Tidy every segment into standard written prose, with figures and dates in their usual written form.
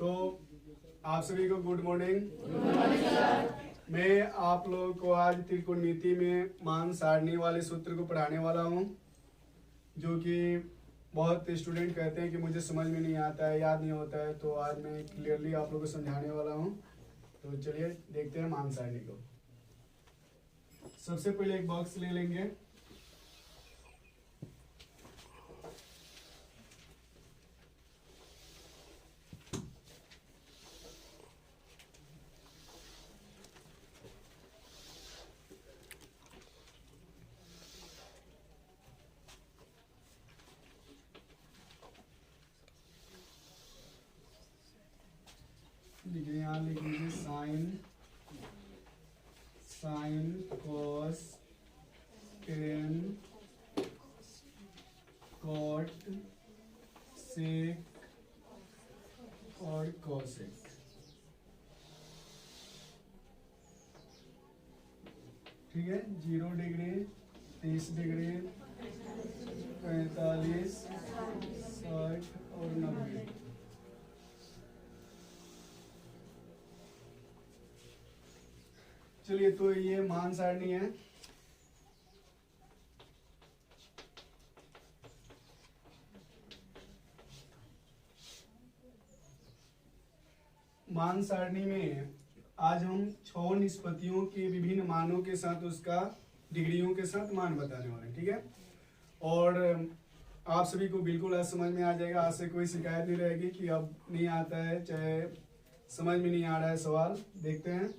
तो आप सभी को गुड मॉर्निंग। मैं आप लोगों को आज त्रिकोणमिति में मान सारणी वाले सूत्र को पढ़ाने वाला हूं, जो कि बहुत स्टूडेंट कहते हैं कि मुझे समझ में नहीं आता है, याद नहीं होता है। तो आज मैं क्लियरली आप लोगों को समझाने वाला हूं। तो चलिए देखते हैं मान सारणी को। सबसे पहले एक बॉक्स ले लेंगे। लिखिए, यहाँ लिख लीजिए sine cos tan cot sec और कॉसेक। ठीक है, 0 डिग्री, 30 डिग्री, 45, 60 और 90। चलिए, तो ये मान सारणी है। मान सारणी में आज हम 6 निष्पत्तियों के विभिन्न मानों के साथ उसका डिग्रियों के साथ मान बताने वाले हैं। ठीक है, और आप सभी को बिल्कुल आज समझ में आ जाएगा। आज से कोई शिकायत नहीं रहेगी कि अब नहीं आता है, चाहे समझ में नहीं आ रहा है सवाल। देखते हैं।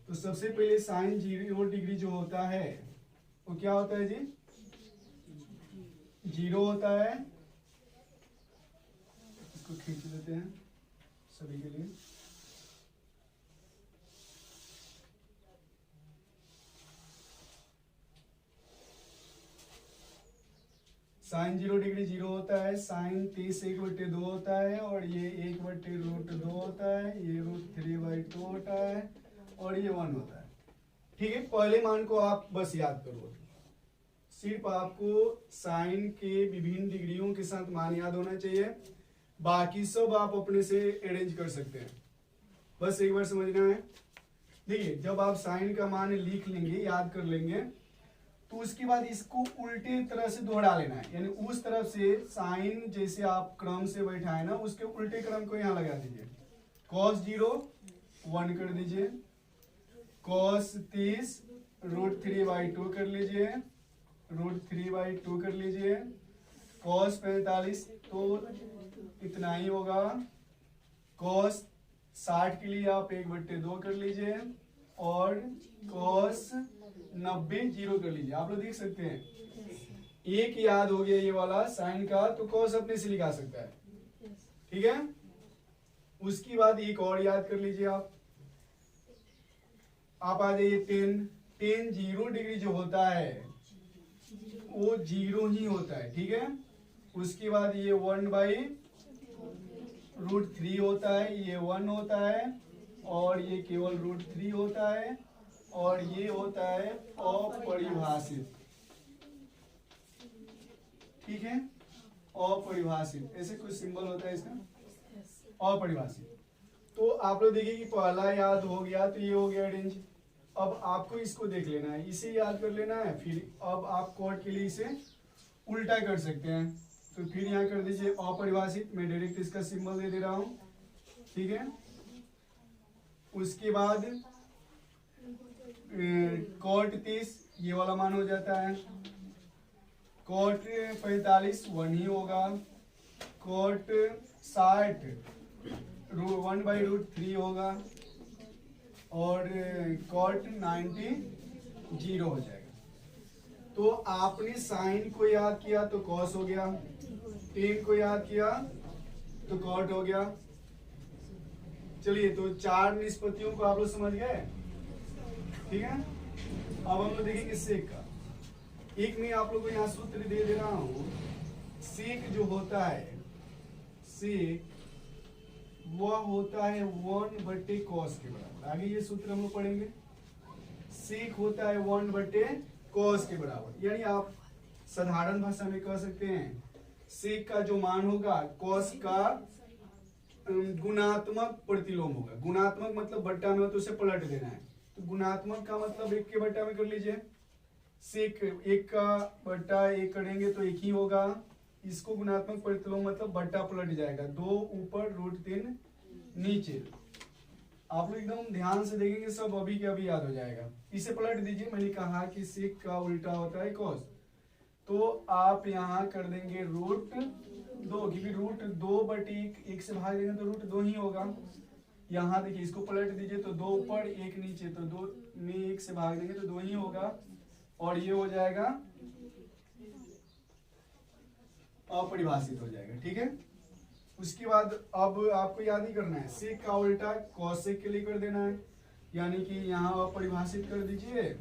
तो सबसे पहले साइन 0 डिग्री जो होता है वो क्या होता है जी? 0 होता है। इसको खींच देते हैं सभी के लिए। साइन 0 डिग्री 0 होता है। साइन 30 1/2 होता है, और ये 1/√2 होता है। ये √3/2 होता है, और ये 1 होता है। ठीक है, पहले मान को आप बस याद करो। सिर्फ आपको साइन के विभिन्न डिग्रियों के साथ मान याद होना चाहिए। बाकी सब आप अपने से अरेंज कर सकते हैं, बस एक बार समझना है। देखिए, जब आप साइन का मान लिख लेंगे, याद कर लेंगे, तो उसके बाद इसको उल्टे तरह से दोहरा लेना है। यानी उस तरफ से साइन जैसे आप क्रम से बैठाए ना, उसके उल्टे क्रम को यहाँ लगा दीजिए। cos 0 1 कर दीजिए, cos 30 √3/2 कर लीजिए, √3/2 कर लीजिए, cos 45 तो इतना ही होगा, cos 60 के लिए आप 1/2 कर लीजिए, और cos 90 0 कर लीजिए। आप लोग देख सकते हैं, एक याद हो गया ये वाला साइन का, तो cos अपने से लिखा सकता है। ठीक है, उसके बाद एक और याद कर लीजिए। आप आ जाइए 10 0 डिग्री जो होता है वो 0 ही होता है। ठीक है, उसके बाद ये 1/√3 होता है, ये 1 होता है, और ये केवल √3 होता है, और ये होता है अपरिभाषित। ठीक है, अपरिभाषित, ऐसे कुछ सिंबल होता है इसका, अपरिभाषित। तो आप लोग देखिए कि पहला याद हो गया, तो ये हो गया अरेंज। अब आपको इसको देख लेना है, इसे याद कर लेना है। फिर अब आप कोड के लिए इसे उल्टा कर सकते हैं। तो फिर यहाँ कर दीजिए अपरिभाषित। मैं डायरेक्ट इसका सिंबल दे रहा हूँ। ठीक है, उसके बाद cot 30 ये वाला मान हो जाता है, cot 45 1 ही होगा, cot 60 1/√3 होगा, और cot 90 0 हो जाएगा। तो आपने साइन को याद किया तो cos हो गया, टेन को याद किया तो cot हो गया। चलिए, तो 4 निष्पत्तियों को आप लोग समझ गए। ठीक है, अब हम लोग देखेंगे सेक का। एक में आप लोग को यहाँ सूत्र दे रहा हूं। सेक जो होता है, सेक वह होता है 1/cos के बराबर। आगे ये सूत्र हम लोग पढ़ेंगे। सेक होता है 1/cos के बराबर। यानी आप साधारण भाषा में कह सकते हैं सेक का जो मान होगा cos का गुणात्मक प्रतिलोम होगा। गुणात्मक मतलब बट्टा में हो तो उसे पलट देना है, तो गुणात्मक का मतलब एक के बट्टा में कर लीजिए, सेक एक का बट्टा एक करेंगे तो एक ही होगा। इसको गुणात्मक प्रतिलोम मतलब बट्टा पलट जाएगा, 2 ऊपर √3 नीचे। आप लोग एकदम ध्यान से देखेंगे सब अभी के अभी याद हो जाएगा। इसे पलट दीजिए, मैंने कहा कि सेक का उल्टा होता है कॉस, तो आप यहाँ कर देंगे √2, क्योंकि √2/1 1 से भाग देंगे तो √2 ही होगा। यहाँ देखिए इसको पलट दीजिए तो 2 ऊपर 1 नीचे, तो 2 में 1 से भाग देंगे तो 2 ही होगा, और ये हो जाएगा अपरिभाषित हो जाएगा। ठीक है, उसके बाद अब आपको याद ही करना है, सेक का उल्टा कॉसेक के लिए कर देना है, यानी कि यहाँ अपरिभाषित कर दीजिए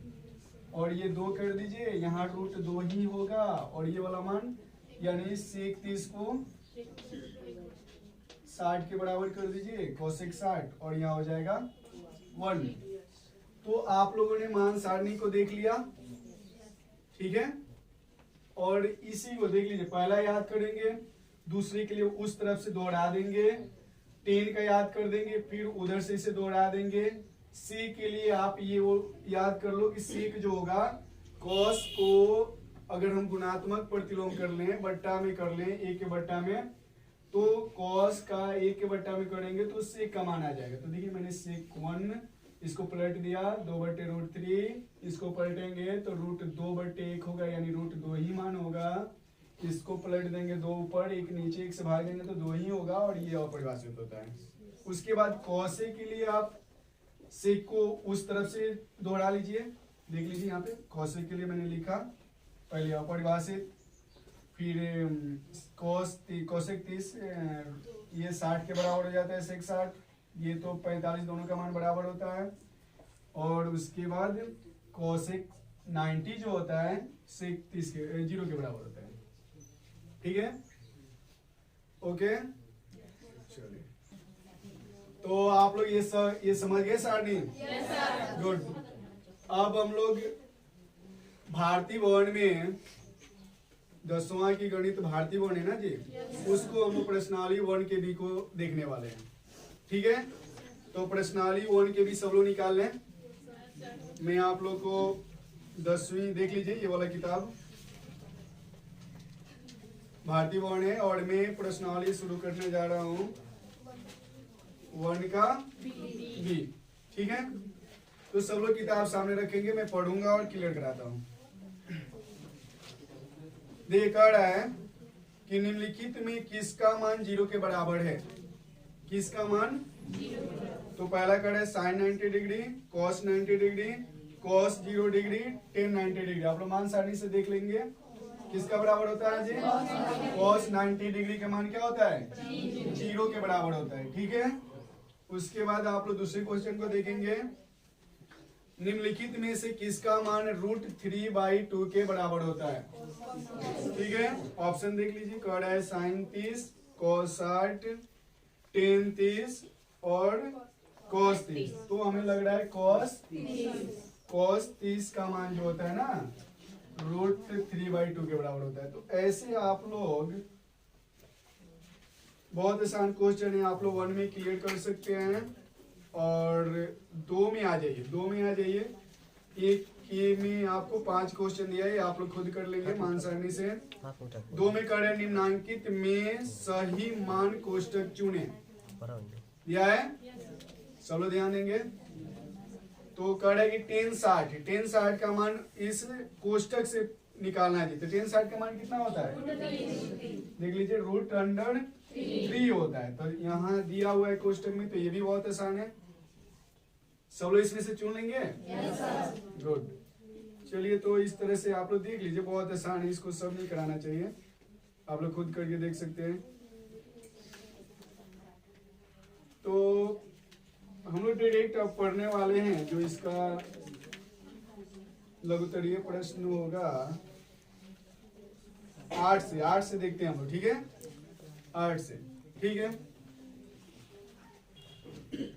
और ये 2 कर दीजिए, यहाँ √2 ही होगा, और ये वाला मान यानी सेक 30 को 60 के बराबर कर दीजिए, कॉसेक 60, और यहाँ हो जाएगा 1। तो आप लोगों ने मान सारणी को देख लिया, ठीक है, और इसी को देख लीजिए, पहला याद करेंगे, दूसरे के लिए उस तरफ से दोहरा देंगे, 10 का याद कर देंगे, फिर उधर से इसे दोहरा देंगे। सी के लिए आप ये वो याद कर लो कि सेक जो होगा, कॉस को अगर हम गुणात्मक प्रतिलोम कर लें, बट्टा में कर लें, एक के बट्टा में, तो कॉस का एक के बट्टा में करेंगे तो सेक का मान आ जाएगा। तो देखिए मैंने सेक 1 इसको पलट दिया, 2/√3, इसको पलटेंगे तो √2/1 होगा, यानी √2 ही मान होगा। इसको पलट देंगे, 2 ऊपर 1 नीचे, 1 से भाग देंगे तो 2 ही होगा, और ये अपरिभाषित होता है। उसके बाद कॉसे के लिए आप सेक को उस तरफ से दोहरा लीजिए, देख लीजिए यहाँ पे कॉसे के लिए मैंने लिखा, पहले अपरिभाषित, फिर कोसेक 30, ये 60 के बराबर हो जाता है, सेक 60, ये तो 45, दोनों का मान बराबर होता है। और उसके बाद कोसेक 90 जो होता है, सेक 30 के 0 के बराबर होता है। ठीक है, ओके, चलिए, तो आप लोग ये समझ गए सारणी? गुड। अब हम लोग भारतीय भवन में 10वां की गणित भारतीय भवन है ना जी, उसको हम लोग प्रश्नावली 1 के बी को देखने वाले हैं। ठीक है, तो प्रश्नावली 1 के बी सब लोग निकाल लें। मैं आप लोग को 10वीं देख लीजिए, ये वाला किताब भारतीय भवन है, और मैं प्रश्नावली शुरू करने जा रहा हूँ 1 का बी। ठीक है, तो सब लोग किताब सामने रखेंगे, मैं पढ़ूंगा और क्लियर कराता हूँ। देखिए कह रहा है कि निम्नलिखित में किसका मान 0 के बराबर है? किसका मान 0। तो पहला कह रहा है sine 90 degree, cos 90 degree, cos 0 degree, tan 90 degree. आप लोग मान सारणी से देख लेंगे किसका बराबर होता है जी? कॉस 90 डिग्री का मान क्या होता है? 0 के बराबर होता है। ठीक है, उसके बाद आप लोग दूसरे क्वेश्चन को देखेंगे, निम्नलिखित में से किसका मान √3/2 के बराबर होता है? ठीक है, ऑप्शन देख लीजिए, कह रहा है साइन 30, कॉस 60, टेन 30 और कॉस 30। तो हमें लग रहा है कॉस 30 का मान जो होता है ना √3/2 के बराबर होता है। तो ऐसे आप लोग बहुत आसान क्वेश्चन है, आप लोग 1 में क्लियर कर सकते हैं, और 2 में आ जाइए। एक के में आपको 5 क्वेश्चन दिया है, आप लोग खुद कर लेंगे मान सारणी से। 2 में कह रहे हैं निम्नांकित में सही मान कोष्टक चुने, दिया है, सब लोग ध्यान देंगे। तो कह रहा है कि टेन 60 का मान इस कोष्टक से निकालना है जी। तो टेन 60 का मान कितना होता है? देख लीजिए, √3 होता है। तो यहाँ दिया हुआ है कोष्टक में, तो ये भी बहुत आसान है, सब लोग इसमें से चुन लेंगे। गुड, चलिए, तो इस तरह से आप लोग देख लीजिए, बहुत आसान है, इसको सब नहीं कराना चाहिए, आप लोग खुद करके देख सकते हैं। तो हम लोग डायरेक्ट अब पढ़ने वाले हैं, जो इसका लघुत्तरीय प्रश्न होगा 8 से देखते हैं हम लोग। ठीक है, 8 से, ठीक है।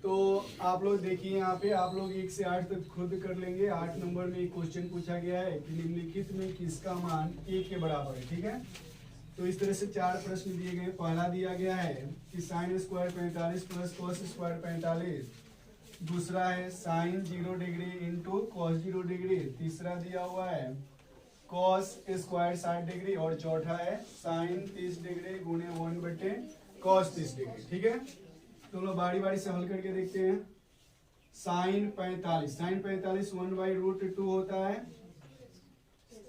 तो आप लोग देखिए, यहाँ पे आप लोग 1 से 8 तक खुद कर लेंगे। 8 नंबर में एक क्वेश्चन पूछा गया है कि निम्नलिखित में किसका मान 1 के बराबर है। ठीक है, तो इस तरह से 4 प्रश्न दिए गए। पहला दिया गया है कि sine square 45 plus cos square 45। दूसरा है sine 0 degree into cos 0 degree. तीसरा दिया हुआ है कॉस स्क्वायर 60 डिग्री। और चौथा है साइन 30 डिग्री गुणे 1 बटे कॉस 30 डिग्री। ठीक है, तो हम लोग बारी बारी से हल करके देखते हैं। साइन 45 1/√2 होता है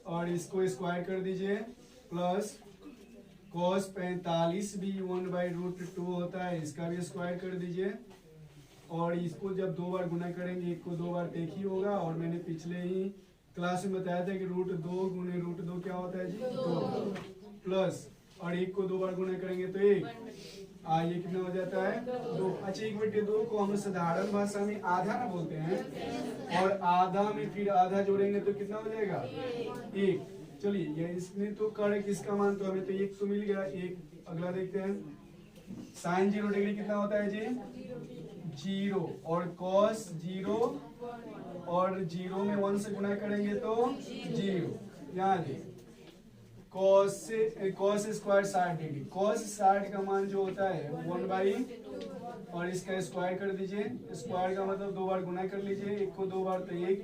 और इसको स्क्वायर कर दीजिए, प्लस कॉस 45 भी 1/√2 होता है, इसका भी स्क्वायर कर दीजिए। और इसको जब 2 बार गुना करेंगे, एक को 2 बार एक ही होगा। और मैंने पिछले ही क्लास में बताया था कि √2 गुने √2 क्या होता है जी 2, प्लस और एक को 2 बार गुना करेंगे तो 1। ये कितना हो जाता है 2। अच्छा 1/2 को हम साधारण भाषा में आधा ना बोलते हैं, और आधा में फिर आधा जोड़ेंगे तो कितना हो जाएगा 1। चलिए ये इसमें तो कर किसका मान, तो हमें तो 1 तो मिल गया। 1 अगला देखते हैं। साइन 0 डिग्री कितना होता है जी 0, और कॉस 0 और 0 में 1 से गुना करेंगे तो 0। यहाँ जी कॉस स्क्वायर 60 डिग्री। कॉस 60 का मान जो होता है 1/, और इसका स्क्वायर कर दीजिए। स्क्वायर का मतलब 2 बार गुना कर लीजिए, 1 को 2 बार तो 1,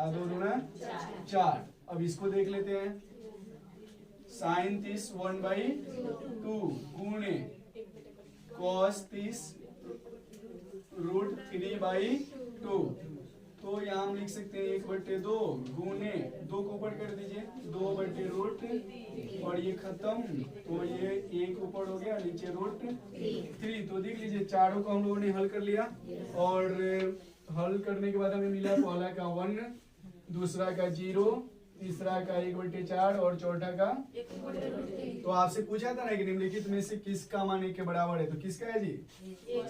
2 दूना 4। अब इसको देख लेते हैं। साइन 30 1/2 गुणे कॉस 30 √3/2। तो यहाँ हम लिख सकते हैं 1/2 गुणे 2 को ऊपर कर दीजिए 2/√, और ये खत्म, तो ये 1 ऊपर हो गया, नीचे √3। तो देख लीजिए चारों को हम लोगों ने हल कर लिया। और हल करने के बाद हमें मिला पहला का 1, दूसरा का 0, तीसरा का 1/4 और चौथा का। तो आपसे पूछा था ना कि निम्नलिखित में से किसका मान 1 के बराबर है, तो किसका है जी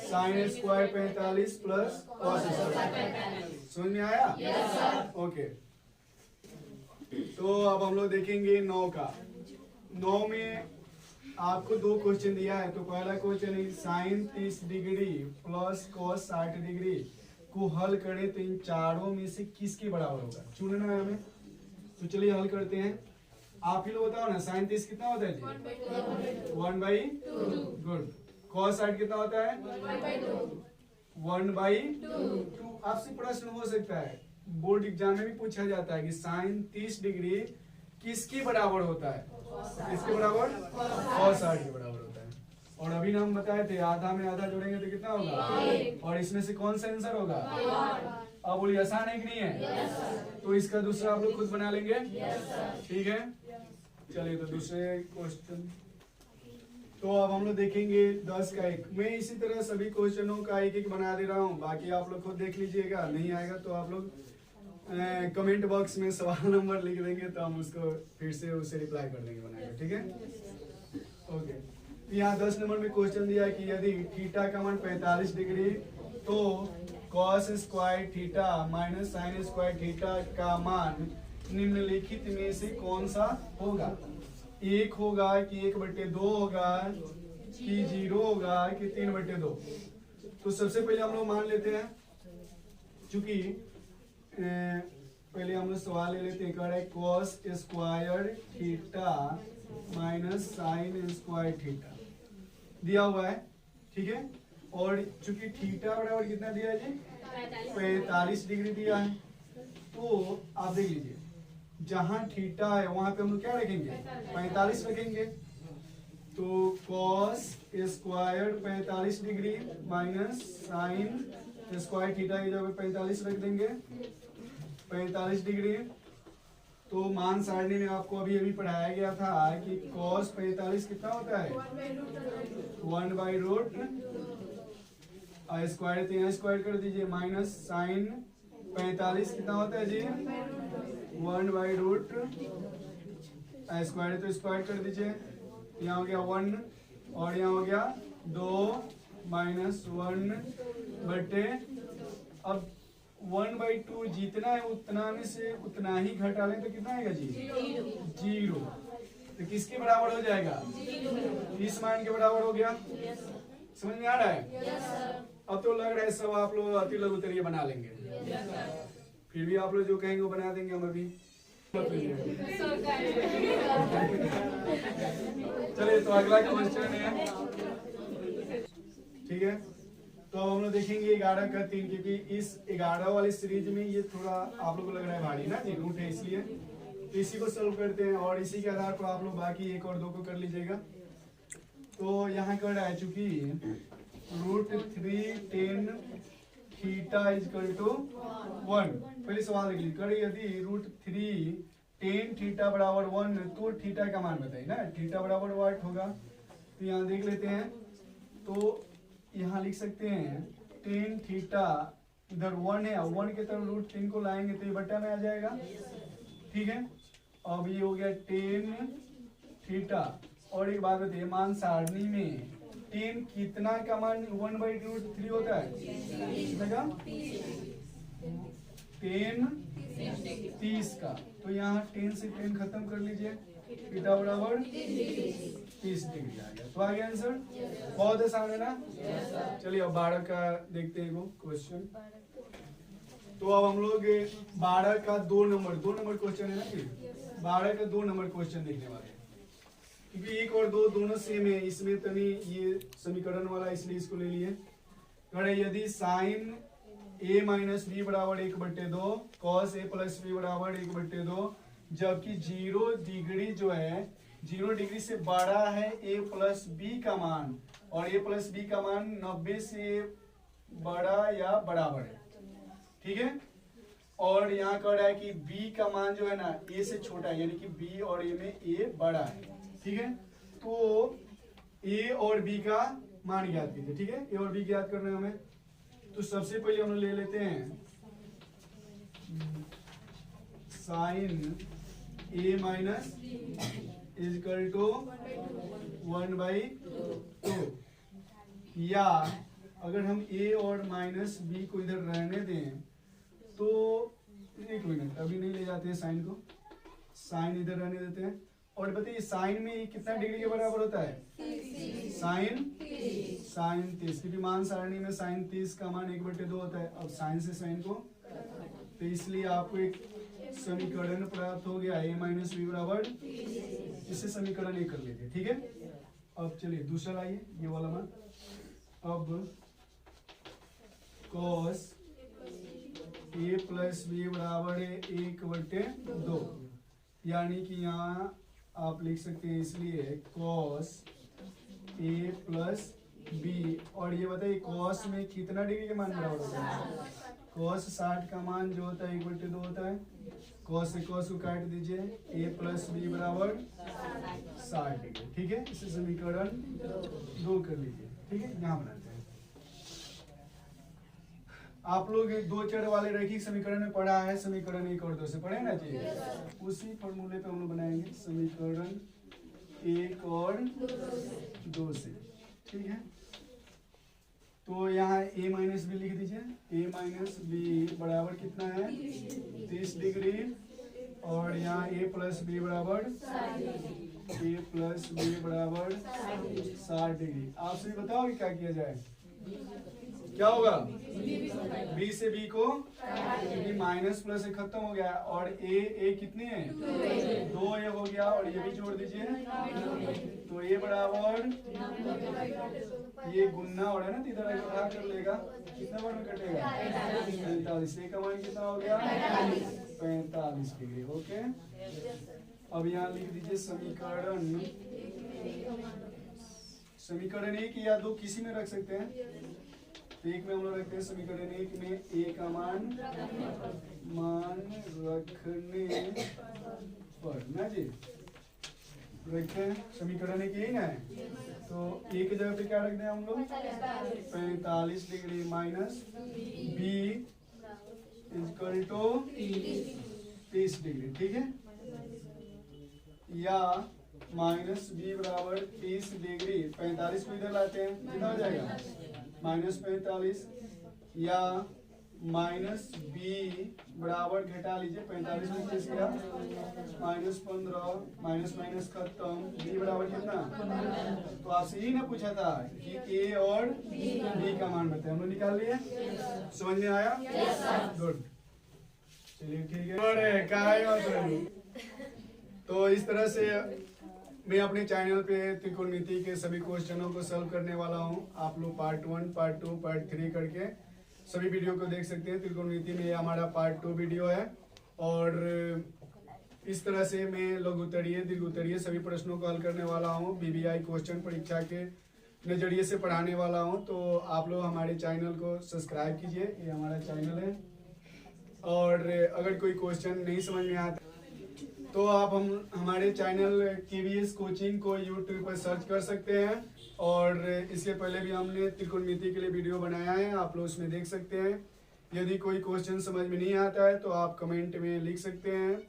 sine square 45 plus cos square. समझ में आया? ओके, तो अब हम लोग देखेंगे 9 का। 9 में आपको 2 क्वेश्चन दिया है। तो पहला क्वेश्चन है sine 30 degree plus cos 60 degree को हल करें तो इन चारों में से किसके बराबर होगा, चुनना है हमें। तो चलिए हल करते हैं। आप ही लोग बताओ ना, साइन 30 कितना होता है जी 1/2। गुड। कॉस 60 कितना होता है 1/2। आपसे प्रश्न हो सकता है, बोर्ड एग्जाम में भी पूछा जाता है कि साइन 30 डिग्री किसके बराबर होता है, किसके बराबर कॉस 60 के बराबर होता है। और अभी हम बताए थे आधा में आधा जोड़ेंगे तो कितना होगा, और इसमें से कौन सा आंसर होगा। अब बोलिए आसान है कि नहीं है? तो इसका दूसरा आप लोग खुद बना लेंगे। ठीक है, चलिए तो दूसरे क्वेश्चन। तो अब हम लोग देखेंगे 10 का 1। मैं इसी तरह सभी क्वेश्चनों का एक एक बना दे रहा हूँ, बाकी आप लोग खुद देख लीजिएगा। नहीं आएगा तो आप लोग कमेंट बॉक्स में सवाल नंबर लिख देंगे, तो हम उसको फिर से उसे रिप्लाई कर देंगे बनाकर। ठीक है, ओके। यहाँ 10 नंबर में क्वेश्चन दिया है कि यदि थीटा का मान 45 डिग्री तो cos square theta minus sine square theta का मान निम्नलिखित में से कौन सा होगा। 1 होगा कि 1/2 होगा कि 0 होगा कि 3/2। तो सबसे पहले हम लोग मान लेते हैं, चूंकि पहले हम लोग सवाल ले लेते हैं। कह रहा है cos square theta minus sine square theta दिया हुआ है। ठीक है, और चूंकि थीटा बराबर कितना दिया है जी 45 डिग्री दिया है। तो आप देख लीजिए जहां थीटा है वहां पे हम लोग क्या रखेंगे 45 रखेंगे। तो cos square 45 degree minus sine square theta की जगह 45 रख देंगे 45 डिग्री। तो मान सारणी में आपको अभी अभी पढ़ाया गया था कि कॉस 45 कितना होता है 1/रूट स्क्वायर, तो यहाँ स्क्वायर कर दीजिए, माइनस साइन 45 कितना होता है जी 1/रूट स्क्वायर, तो स्क्वायर कर दीजिए। यहाँ हो गया 1 और यहाँ हो गया 2 माइनस 1/। अब 1/2 जितना है उतना में से उतना ही घटा लें तो कितना आएगा जी 0। तो किसके बराबर हो जाएगा इस मान के बराबर हो गया। समझ में आ रहा है? अब तो लग रहा है सब आप लोग अति लघु उत्तरीय बना लेंगे। फिर भी आप लोग जो कहेंगे वो बना देंगे हम अभी। चलिए तो अगला क्वेश्चन है, ठीक है। तो अब हम लोग देखेंगे 11 का 3, क्योंकि इस 11 वाली सीरीज में ये थोड़ा आप लोग को लग रहा है भारी ना जी, रूट है इसलिए। तो इसी को सॉल्व करते हैं और इसी के आधार पर आप लोग बाकी 1 और 2 को कर लीजिएगा। तो यहाँ कर रहा है चूंकि √3 tan थीटा इजकल टू 1। पहले सवाल देख लीजिए, कर यदि √3 tan थीटा बराबर 1 तो थीटा का मान बताइए ना, थीटा बराबर वाट होगा। तो यहाँ देख लेते हैं, तो यहाँ लिख सकते हैं tan थीटा, इधर 1 है, 1 के तरफ √3 को लाएंगे तो ये बट्टा में आ जाएगा, ठीक है। अब ये हो गया tan थीटा। और एक बात बताइए, मान सारणी में tan कितना का मान 1/√3 होता है, कितना का, tan 30 का। तो यहाँ 10 से 10 खत्म कर लीजिए, थीटा बराबर 30 डिग्री आ गया। तो आ गया आंसर, बहुत आसान है ना। चलिए अब 12 का देखते हैं क्वेश्चन। तो अब हम लोग 12 का 2 नंबर क्वेश्चन है ना कि 12 का 2 नंबर क्वेश्चन देखने वाले हैं, क्योंकि 1 और 2 दोनों सेम है। इसमें तनी ये समीकरण वाला इसलिए इसको ले लिए। यदि साइन a माइनस बी बराबर 1/2, कॉस a प्लस बी बराबर 1/2, जबकि 0 डिग्री जो है 0 डिग्री से बड़ा है a प्लस बी का मान, और a प्लस बी का मान 90 से बड़ा या बराबर है, ठीक है। और यहाँ कह रहा है कि b का मान जो है ना a से छोटा है, यानी कि b और a में a बड़ा है, ठीक है। तो a और b का मान ज्ञात कीजिए, ठीक है। a और b ज्ञात करना है हमें। तो सबसे पहले हम ले लेते हैं sine a minus equal to 1/2, या अगर हम a और माइनस b को इधर रहने दें तो 1 मिनट अभी नहीं ले जाते हैं साइन को, साइन इधर रहने देते हैं। और बताइए साइन में कितना डिग्री के बराबर होता है, साइन 30, क्योंकि मान सारणी में साइन 30 का मान 1/2 होता है। अब साइन से साइन को, तो इसलिए आपको एक समीकरण प्राप्त हो गया a माइनस बी बराबर, इससे समीकरण 1 कर लीजिए, ठीक है। अब चलिए दूसरा लाइए, ये वाला मान। अब cos a प्लस बी बराबर 1/2, यानी कि यहाँ आप लिख सकते हैं इसलिए cos a प्लस बी। और ये बताइए cos में कितना डिग्री के मान बराबर होता है, cos 60 का मान जो होता है 1/2 होता है। cos से cos को काट दीजिए, a प्लस बी बराबर 60 डिग्री, ठीक है। इसे समीकरण 2 कर लीजिए, ठीक है। यहाँ बनाते हैं। आप लोग 2 चर वाले रैखिक समीकरण में पढ़ा है, समीकरण 1 और 2 से पढ़े ना जी, उसी फॉर्मूले पे हम लोग बनाएंगे समीकरण 1 और 2 से, ठीक है। तो यहाँ a माइनस बी लिख दीजिए, a माइनस बी बराबर कितना है 30 डिग्री, और यहाँ a प्लस बी बराबर 60 डिग्री। आप सभी बताओ कि क्या किया जाए, क्या होगा, b से b को, क्योंकि माइनस प्लस से खत्म हो गया, और a कितनी है 2 ये हो गया, और ये भी जोड़ दीजिए। तो a बराबर, ये गुन्ना हो रहा है ना, तो इधर उठा कर लेगा, कितना बार में कटेगा 45। a का मान कितना हो गया 45 डिग्री, ओके। अब यहाँ लिख दीजिए समीकरण 1 या 2 किसी में रख सकते हैं। तो 1 में हम लोग रखते हैं समीकरण 1 में a का मान रखने पर ना जी, रखते हैं समीकरण 1 यही ना है। तो a की जगह पे क्या रख दें हम लोग 45 degree minus b equal to 30 degree, ठीक है। या माइनस बी बराबर 30 डिग्री, 45 को इधर लाते हैं, कितना हो जाएगा -45, या माइनस बी बराबर घटा लीजिए 45 में किस गया -15, माइनस माइनस खत्म, बी बराबर कितना। तो आपसे यही ना पूछा था कि ए और बी का मान बताए, हम लोग निकाल लिए, समझ में आया, गुड। चलिए ठीक है। तो इस तरह से मैं अपने चैनल पे त्रिकोणमिति के सभी क्वेश्चनों को सॉल्व करने वाला हूँ। आप लोग पार्ट 1, पार्ट 2, पार्ट 3 करके सभी वीडियो को देख सकते हैं। त्रिकोणमिति में हमारा पार्ट 2 वीडियो है और इस तरह से मैं लघु उत्तरीय, दीर्घ उत्तरीय सभी प्रश्नों को हल करने वाला हूँ। बीबीआई क्वेश्चन परीक्षा के नजरिए से पढ़ाने वाला हूँ। तो आप लोग हमारे चैनल को सब्सक्राइब कीजिए, ये हमारा चैनल है। और अगर कोई क्वेश्चन नहीं समझ में आता तो आप हमारे चैनल KVS कोचिंग को यूट्यूब पर सर्च कर सकते हैं। और इसके पहले भी हमने त्रिकोणमिति के लिए वीडियो बनाया है, आप लोग उसमें देख सकते हैं। यदि कोई क्वेश्चन समझ में नहीं आता है तो आप कमेंट में लिख सकते हैं।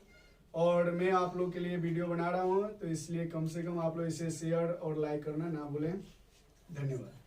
और मैं आप लोग के लिए वीडियो बना रहा हूँ, तो इसलिए कम से कम आप लोग इसे शेयर और लाइक करना ना भूलें। धन्यवाद।